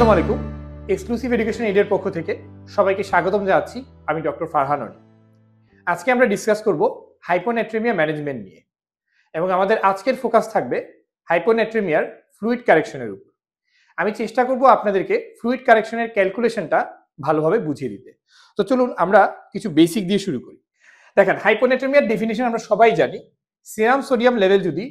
আসসালামু আলাইকুম। Exclusive education এইডের পক্ষ থেকে সবাইকে স্বাগতম জানাচ্ছি। আমি ডক্টর ফারহান অনি। আজকে আমরা ডিসকাস করব হাইপোনেট্রিমিয়া ম্যানেজমেন্ট নিয়ে, এবং আমাদের আজকের ফোকাস থাকবে হাইপোনেট্রিমিয়ার ফ্লুইড কারেকশনের উপর। আমি চেষ্টা করব আপনাদেরকে ফ্লুইড কারেকশনের ক্যালকুলেশনটা ভালোভাবে বুঝিয়ে দিতে। তো চলুন আমরা কিছু বেসিক দিয়ে শুরু করি। দেখেন, হাইপোনেট্রিমিয়ার ডেফিনিশন আমরা সবাই জানি। সিরাম সোডিয়াম লেভেল যদি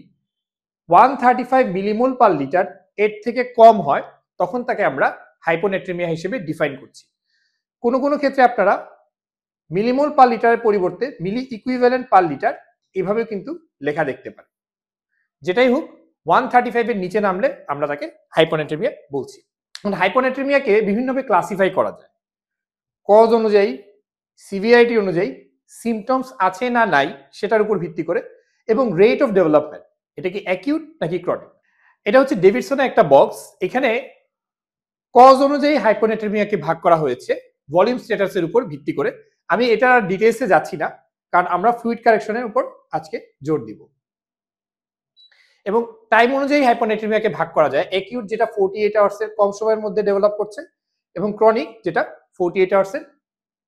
135 মিলিমোল পার লিটার এর থেকে কম হয়, তখন তাকে আমরা হাইপোনেট্রিমিয়া হিসেবে ডিফাইন করছি। কোনো কোনো ক্ষেত্রে আপনারা মিলিমোল পার লিটারের পরিবর্তে মিলি ইকুইভ্যালেন্ট পার লিটার এভাবেও কিন্তু লেখা দেখতে পারেন। যেটাই হোক, 135 এর নিচে নামলে আমরা তাকে হাইপোনেট্রিমিয়া বলছি। হাইপোনেট্রিমিয়াকে বিভিন্নভাবে ক্লাসিফাই করা যায়, কজ অনুযায়ী, সিভিয়ারিটি অনুযায়ী, সিমটমস আছে না নাই সেটার উপর ভিত্তি করে, এবং রেট অফ ডেভেলপমেন্ট, এটা কি অ্যাকিউট নাকি ক্রনিক। এটা হচ্ছে ডেভিডসনের একটা বক্স। এখানে কজ অনুযায়ী হাইপোনেট্রিমিয়াকে ভাগ করা হয়েছে ভলিউম স্ট্যাটাসের উপর ভিত্তি করে। আমি এটা ডিটেইলসে যাচ্ছি না, কারণ আমরা ফ্লুইড কারেকশনের উপর আজকে জোর দিব। এবং টাইম অনুযায়ী হাইপোনেট্রিমিয়াকে ভাগ করা যায়। অ্যাকিউট যেটা 48 আওয়ার্সের কম সময়ের মধ্যে ডেভেলপ করছে, এবং ক্রনিক যেটা 48 আওয়ার্সের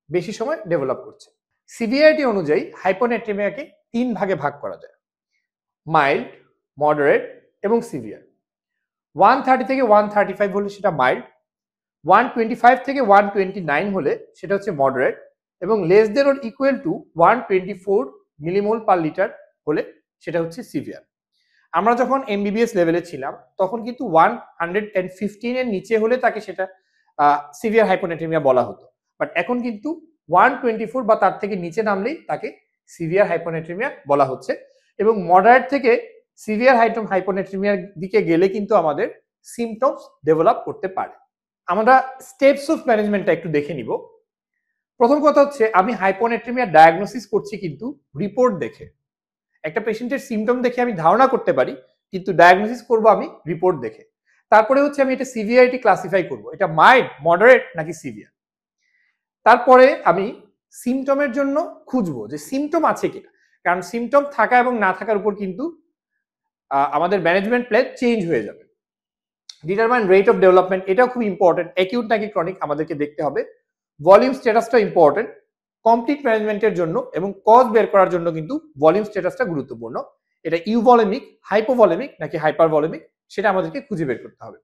বেশি সময় ডেভেলপ করছে। সিভিয়ারিটি অনুযায়ী হাইপোনেট্রিমিয়াকে 3 ভাগে ভাগ করা যায়: মাইল্ড, মডারেট এবং সিভিয়ার। 130 থেকে 135 হলে সেটা মাইল্ড, 125 থেকে 129 হলে সেটা হচ্ছে মডারেট, এবং less than or equal to 124 millimole per litre হলে সেটা হচ্ছে সিভিয়ার। আমরা যখন এমবিবিএস লেভেলে ছিলাম তখন কিন্তু 115 এর নিচে হলে তাকে সেটা সিভিয়ার হাইপোনেট্রিমিয়া বলা হতো, বাট এখন কিন্তু 124 বা তার থেকে নিচে নামলেই তাকে সিভিয়ার হাইপোনেট্রিমিয়া বলা হচ্ছে। এবং মডারেট থেকে সিভিয়ার হাইপোনেট্রিমিয়ার দিকে গেলে কিন্তু আমাদের সিমটমস ডেভেলপ করতে পারে। আমরা স্টেপস অফ ম্যানেজমেন্টটা একটু দেখে নিব। প্রথম কথা হচ্ছে, আমি হাইপোনেট্রিমিয়া ডায়াগনোসিস করছি কিন্তু রিপোর্ট দেখে। একটা পেশেন্টের সিমটম দেখে আমি ধারণা করতে পারি, কিন্তু ডায়াগনোসিস করব আমি রিপোর্ট দেখে। তারপরে হচ্ছে আমি এটা সিভিয়ারিটি ক্লাসিফাই করব, এটা মাইল্ড, মডারেট নাকি সিভিয়ার। তারপরে আমি সিমটমের জন্য খুঁজবো যে সিমটম আছে কিনা, কারণ সিমটম থাকা এবং না থাকার উপর কিন্তু আমাদের ম্যানেজমেন্ট প্ল্যান চেঞ্জ হয়ে যাবে। ডিটারমাইন রেট অফ ডেভেলপমেন্ট, এটাও খুব ইম্পর্টেন্ট। অ্যাকিউট নাকি ক্রনিক আমাদেরকে দেখতে হবে। ভলিউম স্ট্যাটাসটা ইম্পর্টেন্ট কমপ্লিট ম্যানেজমেন্টের জন্য, এবং কজ বের করার জন্য কিন্তু ভলিউম স্ট্যাটাসটা গুরুত্বপূর্ণ। এটা ইউভলিমিক, হাইপোভলিমিক নাকি হাইপারভলিমিক সেটা আমাদেরকে খুঁজে বের করতে হবে।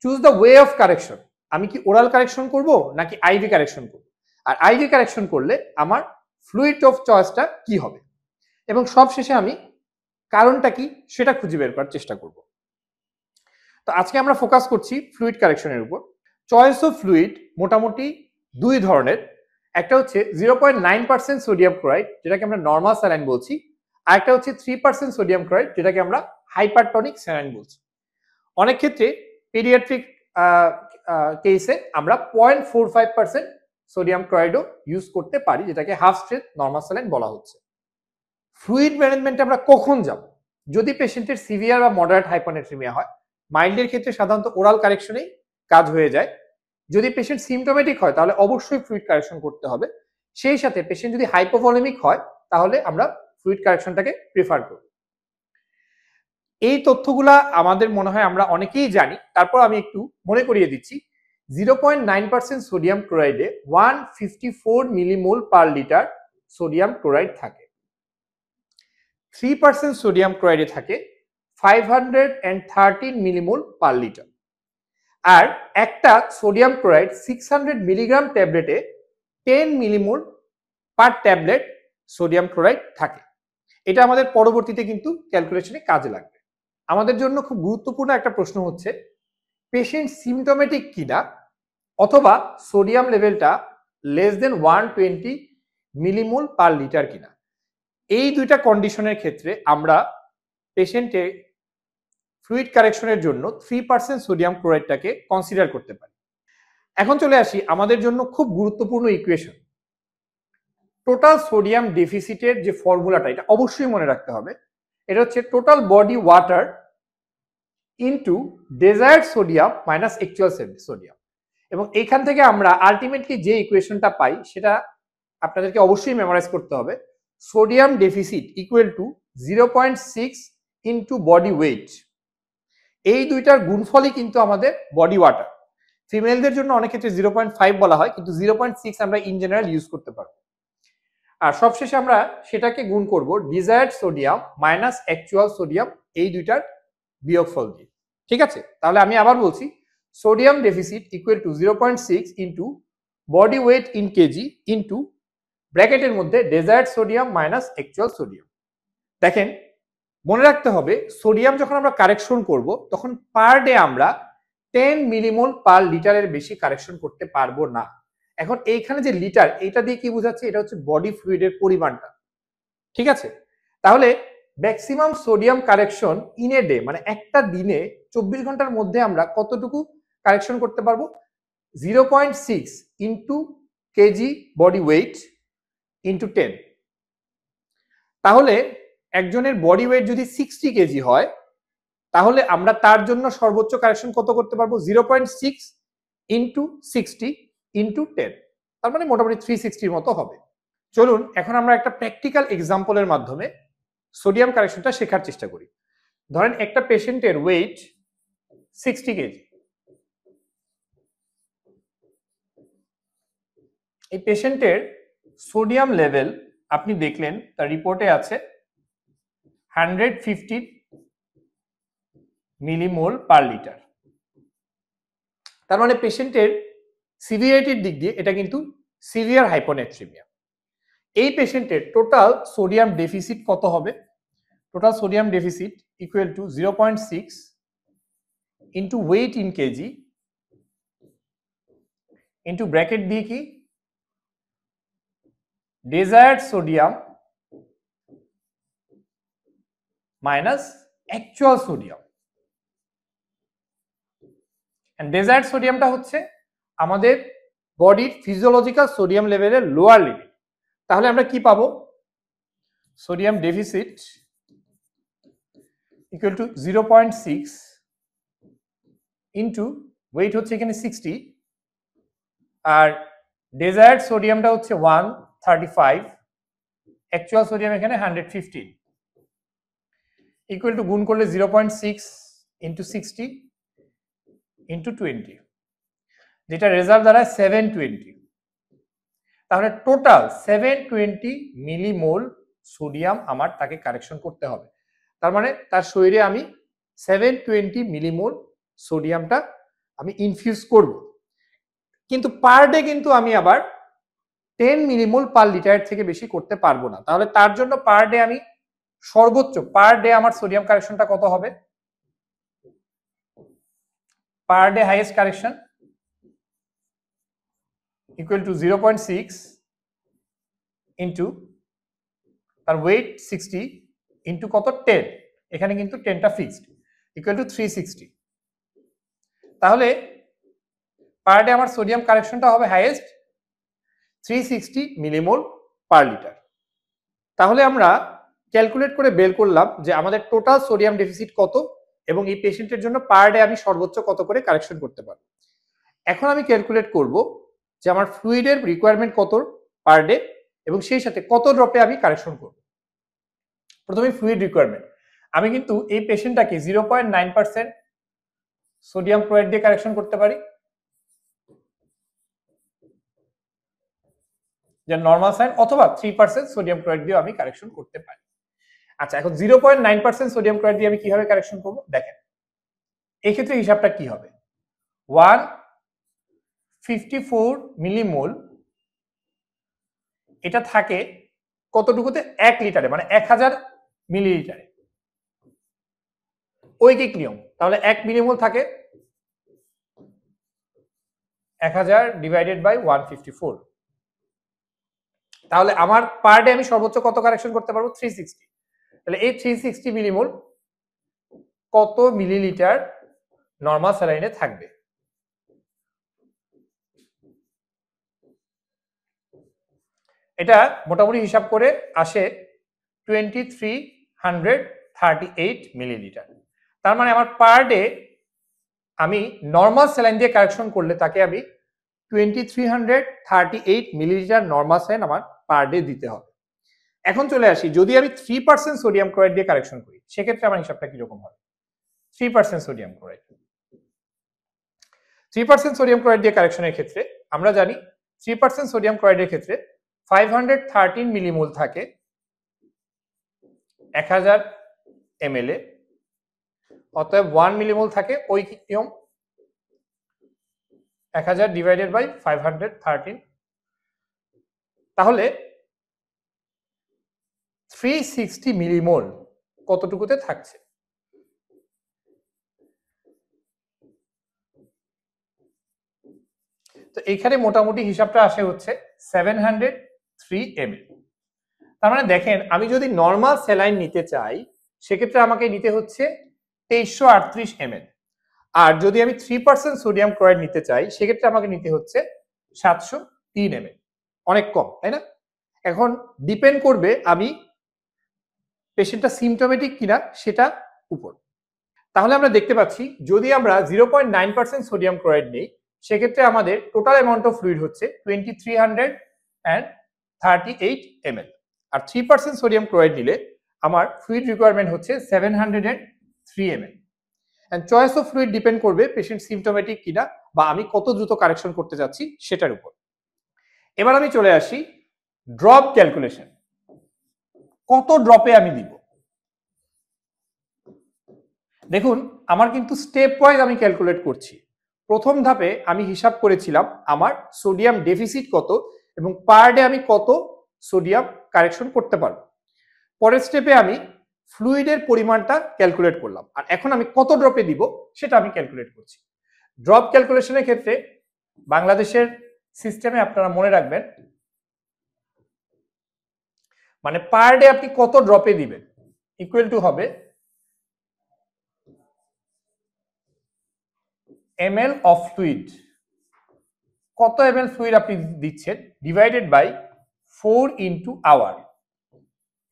Choose the way of correction, আমি কি ওরাল কারেকশন করব নাকি আইভি কারেকশন করব, আর আইভি কারেকশন করলে আমার ফ্লুইড অফ চয়েসটা কি হবে, এবং সবশেষে আমি কারণটা কি সেটা খুঁজে বের করার চেষ্টা করব। তো আজকে আমরা ফোকাস করছি ফ্লুইড কারেকশনের উপর। চয়েস অফ ফ্লুইড মোটামুটি দুই ধরনের। একটা হচ্ছে 0.9% সোডিয়াম ক্লোরাইড, যেটাকে আমরা নর্মাল স্যালাইন বলছি, আর একটা হচ্ছে 3% সোডিয়াম ক্লোরাইড, যেটাকে আমরা হাইপারটনিক স্যালাইন বলছি। অনেক ক্ষেত্রে পেডিয়াট্রিক কেসে আমরা 0.45% সোডিয়াম ক্লোরাইডও ইউজ করতে পারি, যেটাকে হাফ স্ট্রেংথ নর্মাল স্যালাইন বলা হচ্ছে। ফ্লুইড ম্যানেজমেন্টে আমরা কখন যাব? যদি পেশেন্টের সিভিয়ার বা মডারেট হাইপোনেট্রিমিয়া হয়। মাইল্ডের ক্ষেত্রে সাধারণত ওরাল কারেকশনেই কাজ হয়ে যায়। যদি পেশেন্ট সিমটোমেটিক হয় তাহলে অবশ্যই ফ্লুইড কারেকশন করতে হবে। সেই সাথে পেশেন্ট যদি হাইপোভলিমিক হয় তাহলে আমরা ফ্লুইড কারেকশনটাকে প্রেফার করব। এই তথ্যগুলা আমাদের মনে হয় আমরা অনেকেই জানি, তারপর আমি একটু মনে করিয়ে দিচ্ছি। 0.9% সোডিয়াম ক্লোরাইডে 154 millimole per litre sodium chloride থাকে। 3% সোডিয়াম ক্লোরাইডে থাকে 513 মিলিমোল পার লিটার। আর একটা সোডিয়াম ক্লোরাইড 600 মিলিগ্রাম ট্যাবলেটে 10 millimole per tablet sodium chloride থাকে। এটা আমাদের পরবর্তীতে কিন্তু ক্যালকুলেশনে কাজে লাগবে। আমাদের জন্য খুব গুরুত্বপূর্ণ একটা প্রশ্ন হচ্ছে, পেশেন্ট সিমটোমেটিক কিনা, অথবা সোডিয়াম লেভেলটা less than 120 millimole per litre কিনা। এই দুইটা কন্ডিশনের ক্ষেত্রে আমরা পেশেন্টে ফ্লুইড কারেকশনের জন্য 3% সোডিয়াম ক্লোরাইডটাকে কনসিডার করতে পারি। এখন চলে আসি আমাদের জন্য খুব গুরুত্বপূর্ণ ইকুয়েশন। টোটাল সোডিয়াম ডেফিসিটের যে ফর্মুলাটা, এটা অবশ্যই মনে রাখতে হবে। এটা হচ্ছে total body water into desired sodium minus actual sodium. এবং এখান থেকে আমরা আলটিমেটলি যে ইকুয়েশনটা পাই সেটা আপনাদেরকে অবশ্যই মেমোরাইজ করতে হবে। Sodium deficit equal to 0.6 into body weight. এই দুইটার গুণফলই কিন্তু আমাদের বডি ওয়াটার। ফিমেলদের জন্য অনেক ক্ষেত্রে 0.5 বলা হয়, কিন্তু 0.6 আমরা ইন জেনারেল ইউজ করতে পারবো। আর সবশেষে আমরা সেটাকে গুণ করব desired sodium minus actual sodium, এই দুইটার বিয়োগফল দিয়ে। ঠিক আছে, তাহলে আমি আবার বলছি, sodium deficit equal to 0.6 into body weight in KG into ব্র্যাকেটের মধ্যে desired sodium minus actual sodium. দেখেন, মনে রাখতে হবে সোডিয়াম যখন আমরা কারেকশন করব তখন পার ডে আমরা 10 মিলিমোল পার লিটারের বেশি কারেকশন করতে পারবো না। এখন এইখানে যে লিটার, এটা দিয়ে কি বোঝাচ্ছে? এটা হচ্ছে বডি ফ্লুইডের পরিমাণটা। ঠিক আছে, তাহলে maximum sodium correction in a day, মানে একটা দিনে 24 ঘন্টার মধ্যে আমরা কতটুকু কারেকশন করতে পারবো? 0.6 into KG body weight into 10। তাহলে একজনের বডি ওয়েট যদি 60 কেজি হয়, তাহলে আমরা তার জন্য সর্বোচ্চ কারেকশন কত করতে পারবো? 0.6 ইন্টু 60 ইন্টু 10, তার মানে মোটামুটি 360 মতো হবে। চলুন এখন আমরা একটা প্র্যাকটিক্যাল এক্সাম্পলের মাধ্যমে সোডিয়াম কারেকশনটা শেখার চেষ্টা করি। ধরেন একটা পেশেন্টের ওয়েট 60 কেজি। এই পেশেন্টের সোডিয়াম লেভেল আপনি দেখলেন তার রিপোর্টে আছে 150 মিলিমোল পার লিটার। তার মানে পেশেন্টের সিভিয়ারিটির দিক দিয়ে এটা কিন্তু সিভিয়ার হাইপোনেট্রিমিয়া। এই পেশেন্টের টোটাল সোডিয়াম ডেফিসিট কত হবে? Total sodium deficit equal to 0.6 into weight in KG into bracket দিয়ে কি desired sodium minus actual sodium. Desired সোডিয়ামটা হচ্ছে আমাদের বডির ফিজিওলজিক্যাল সোডিয়াম লেভেলের লোয়ার লিমিট। তাহলে আমরা কি পাবো? Sodium deficit equal to 0.6 into weight হচ্ছে এখানে 60, আর ডিজায়ার্ড সোডিয়ামটা হচ্ছে 135, অ্যাকচুয়াল সোডিয়াম এখানে 115, ইকুয়াল টু গুণ করলে 0.6 ইন্টু 60 ইন্টু 20, যেটা রেজাল্ট দাঁড়ায় 720। তাহলে টোটাল 720 মিলিমোল সোডিয়াম আমার তাকে কারেকশন করতে হবে। তার মানে তার শরীরে আমি 720 মিলিমোল সোডিয়ামটা আমি ইনফিউজ করব, কিন্তু পার ডে কিন্তু আমি আবার 10 মিলিমোল পার লিটার থেকে বেশি করতে পারবো না। তাহলে তার জন্য পার ডে আমি সর্বোচ্চ পার ডে আমার সোডিয়াম কারেকশনটা কত হবে? Per day highest correction equal to 0.6 into তার ওয়েট 60 ইন্টু কত 10, এখানে কিন্তু 10টা ফিক্সড, ইকুয়াল টু 360। তাহলে পার ডে আমার সোডিয়াম কারেকশনটা হবে হাইয়েস্ট 360 মিলিমোল পার লিটার। তাহলে আমরা ক্যালকুলেট করে বের করলাম যে আমাদের টোটাল সোডিয়াম ডেফিসিট কত এবং এই পেশেন্টের জন্য পার ডে আমি সর্বোচ্চ কত করে কারেকশন করতে পারবো। এখন আমি ক্যালকুলেট করব যে আমার ফ্লুইডের রিকোয়ারমেন্ট কত পার ডে এবং সেই সাথে কত ড্রপে আমি কারেকশন করব। প্রথমে ফ্লুইড রিকোয়ারমেন্ট, আমি কিন্তু এই পেশেন্টটাকে 0.9% সোডিয়াম ক্লোরাইড দিয়ে কারেকশন করতে পারি, যে নরমাল সাইন, অথবা 3% সোডিয়াম ক্লোরাইড দিয়ে আমি কারেকশন করতে পারি। আচ্ছা, এখন 0.9% সোডিয়াম ক্লোরাইড দিয়ে আমি কিভাবে কারেকশন করব? দেখেন এই ক্ষেত্রে হিসাবটা কি হবে? 154 মিলিমোল, এটা থাকে কতটুকুতে? 1 লিটারে, মানে 1000 মিলিলিটারে। ঐকিক নিয়ম, তাহলে 1 মিলিমোল থাকে 1000 ডিভাইডেড বাই 154। তাহলে আমার পার ডে আমি সর্বোচ্চ কত কারেকশন করতে পারবো? 360। তাহলে এই 360 মিলিমোল কত মিলিলিটার নরমাল স্যালাইনে থাকবে? এটা মোটামুটি হিসাব করে আসে 2338 মিলিলিটার। তার মানে আমার পার ডে আমি নরমাল স্যালাইন দিয়ে কারেকশন করলে তাকে আমি 2338 মিলিলিটার নরমাল স্যালাইন আমার পার ডে দিতে হবে। এখন চলে আসি, যদি আমি 3% সোডিয়াম ক্লোরাইড দিয়ে কারেকশন করি সেক্ষেত্রে আমার হিসাবটা কিরকম হবে? 3% সোডিয়াম ক্লোরাইড, 3% সোডিয়াম ক্লোরাইড দিয়ে কারেকশনের ক্ষেত্রে আমরা জানি 3% সোডিয়াম ক্লোরাইডের ক্ষেত্রে 513 মিলিমোল থাকে 1000 ml এ, অতএব 1 মিলিমোল থাকে ঐকিক নিয়ম 1000 ডিভাইডেড বাই 513, তাহলে 360 মিলিমোল কতটুকুতে থাকছে? তো এখানে মোটামুটি হিসাবটা আসে হচ্ছে 703 ml। তার মানে দেখেন, আমি যদি নর্মাল স্যালাইন নিতে চাই সেক্ষেত্রে আমাকে নিতে হচ্ছে 2338 ml, আর যদি আমি 3% সোডিয়াম ক্লোরাইড নিতে চাই সেক্ষেত্রে আমাকে নিতে হচ্ছে 703 ml, অনেক কম, তাই না? এখন ডিপেন্ড করবে আমি পেশেন্টটা সিমটোমেটিক কিনা সেটা উপর। তাহলে আমরা দেখতে পাচ্ছি যদি আমরা 0.9% সোডিয়াম ক্লোরাইড নেই সেক্ষেত্রে আমাদের টোটাল অ্যামাউন্ট অফ ফ্লুইড হচ্ছে 2338 ml, আর 3% সোডিয়াম ক্লোরাইড নিলে আমার ফ্লুইড রিকোয়ারমেন্ট হচ্ছে 703 ml। And choice of fluid depend করবে পেশেন্ট সিমটোমেটিক কিনা বা আমি কত দ্রুত কারেকশন করতে যাচ্ছি সেটার উপর। এবার আমি চলে আসি ড্রপ ক্যালকুলেশন, কত ড্রপে আমি দিব। দেখুন, আমার কিন্তু স্টেপ ওয়াইজ আমি ক্যালকুলেট করছি। প্রথম ধাপে আমি হিসাব করেছিলাম আমার সোডিয়াম ডেফিসিট কত এবং পার ডে আমি কত সোডিয়াম কারেকশন করতে পারবো। পরের স্টেপে আমি ফ্লুইডের পরিমাণটা ক্যালকুলেট করলাম, আর এখন আমি কত ড্রপে দিব সেটা আমি ক্যালকুলেট করছি। ড্রপ ক্যালকুলেশনের ক্ষেত্রে বাংলাদেশের সিস্টেমে আপনারা মনে রাখবেন, মানে পার ডে আপনি কত ড্রপে দিবেন ইকুয়াল টু হবে ml অফ ফ্লুইড, কত ml ফ্লুইড আপনি দিচ্ছেন ডিভাইডেড বাই 4 ইন্টু আওয়ার,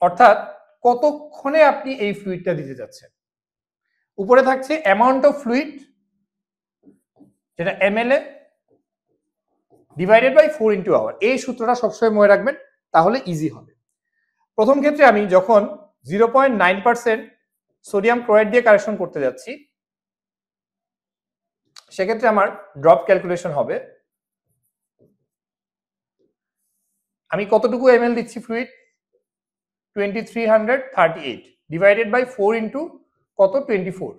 অর্থাৎ কতক্ষণে আপনি এই ফ্লুইডটা দিতে যাচ্ছেন। উপরে থাকছে অ্যামাউন্ট অফ ফ্লুইড যেটা ml এ ডিভাইডেড বাই 4 ইন্টু আওয়ার। এই সূত্রটা সবসময় মনে রাখবেন, তাহলে ইজি হবে। প্রথম ক্ষেত্রে আমি যখন 0.9% সোডিয়াম ক্লোরাইড দিয়ে কারেকশন করতে যাচ্ছি সেক্ষেত্রে আমার ড্রপ ক্যালকুলেশন হবে, আমি কতটুকু ml দিচ্ছি ফ্লুইড 2338 ডিভাইডেড বাই 4 ইন্টু কত 24,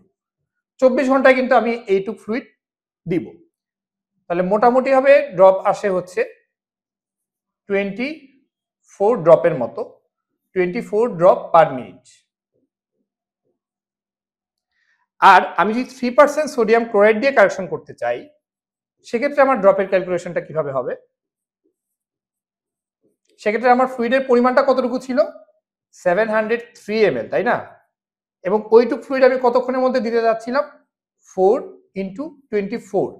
24 ঘন্টায় কিন্তু আমি এইটুক ফ্লুইড দিব। তাহলে মোটামুটি হবে ড্রপ আসে হচ্ছে 24 ড্রপের মতো, 24 ড্রপ পার মিনিট। আর আমি যদি 3% সোডিয়াম ক্লোরাইড দিয়ে কারেকশন করতে চাই সেক্ষেত্রে আমার ড্রপের ক্যালকুলেশনটা কিভাবে হবে? সেক্ষেত্রে আমার ফ্লুইডের পরিমাণটা কতটুকু ছিল 703 ml, তাই না? এবং ওইটুক ফ্লুইড আমি কতক্ষণের মধ্যে দিতে যাচ্ছিলাম 4 ইন্টু 24,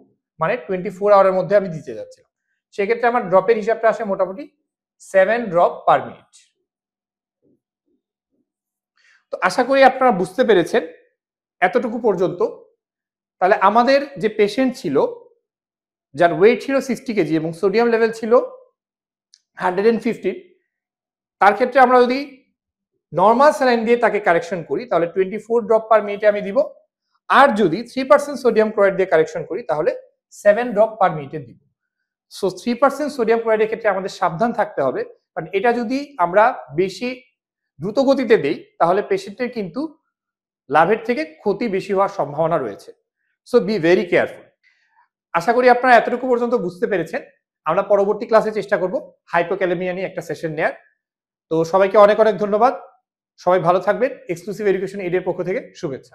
মানে 24 আওয়ারের মধ্যে আমি দিতে যাচ্ছিলাম। সেক্ষেত্রে আমার ড্রপের হিসাবটা আসে মোটামুটি 7 ড্রপ পার মিনিট। তো আশা করি আপনারা বুঝতে পেরেছেন এতটুকু পর্যন্ত। তাহলে আমাদের যে পেশেন্ট ছিল যার ওয়েট ছিল 60 কেজি এবং সোডিয়াম লেভেল ছিল 115, তার ক্ষেত্রে আমরা যদি নর্মাল স্যালাইন দিয়ে তাকে কারেকশন করি তাহলে 24 ড্রপ পার মিনিটে আমি দিব, আর যদি 3% সোডিয়াম ক্লোরাইড দিয়ে কারেকশন করি তাহলে 7 ড্রপ পার মিনিটে দিব। সো 3% সোডিয়াম ক্লোরাইডের ক্ষেত্রে আমাদের সাবধান থাকতে হবে, কারণ এটা যদি আমরা বেশি দ্রুত গতিতে দেই তাহলে পেশেন্টের কিন্তু লাভের থেকে ক্ষতি বেশি হওয়ার সম্ভাবনা রয়েছে। So be very careful. আশা করি আপনারা এতটুকু পর্যন্ত বুঝতে পেরেছেন। আমরা পরবর্তী ক্লাসে চেষ্টা করব হাইপোক্যালেমিয়া নিয়ে একটা সেশন নেয়ার। তো সবাইকে অনেক অনেক ধন্যবাদ। সবাই ভালো থাকবেন। এক্সক্লুসিভ এডুকেশন এইডের পক্ষ থেকে শুভেচ্ছা।